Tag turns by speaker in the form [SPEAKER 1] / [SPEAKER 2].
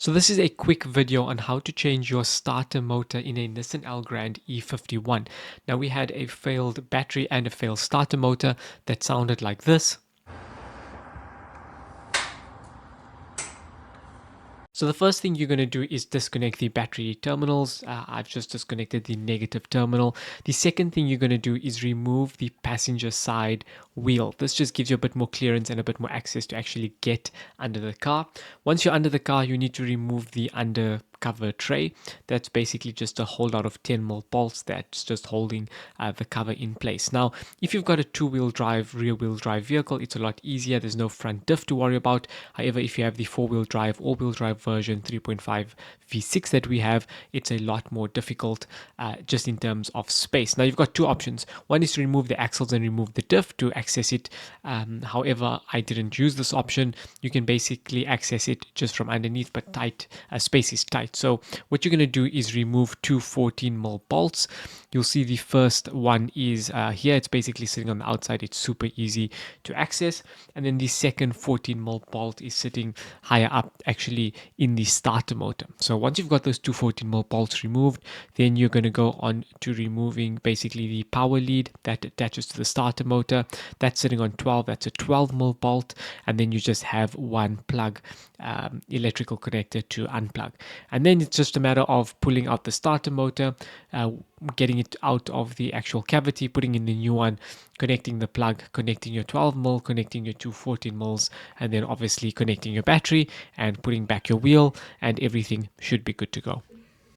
[SPEAKER 1] So this is a quick video on how to change your starter motor in a Nissan Elgrand E51. Now we had a failed battery and a failed starter motor that sounded like this. So the first thing you're going to do is disconnect the battery terminals. I've just disconnected the negative terminal. The second thing you're going to do is remove the passenger side wheel. This just gives you a bit more clearance and a bit more access to actually get under the car. Once you're under the car, you need to remove the undercover tray. That's basically just a whole lot of 10mm bolts that's just holding the cover in place. Now, if you've got a two-wheel drive, rear-wheel drive vehicle, it's a lot easier. There's no front diff to worry about. However, if you have the four-wheel drive, all-wheel drive version 3.5 V6 that we have, it's a lot more difficult just in terms of space. Now, you've got two options. One is to remove the axles and remove the diff to access it. However, I didn't use this option. You can basically access it just from underneath, but space is tight. So what you're going to do is remove two 14mm bolts. You'll see the first one is here. It's basically sitting on the outside. It's super easy to access. And then the second 14mm bolt is sitting higher up, actually in the starter motor. So once you've got those two 14mm bolts removed, then you're going to go on to removing basically the power lead that attaches to the starter motor. That's sitting on 12. That's a 12mm bolt. And then you just have one plug, electrical connector to unplug. And then it's just a matter of pulling out the starter motor, getting it out of the actual cavity, putting in the new one, connecting the plug, connecting your 12mm, connecting your two 14mm, and then obviously connecting your battery and putting back your wheel, and everything should be good to go.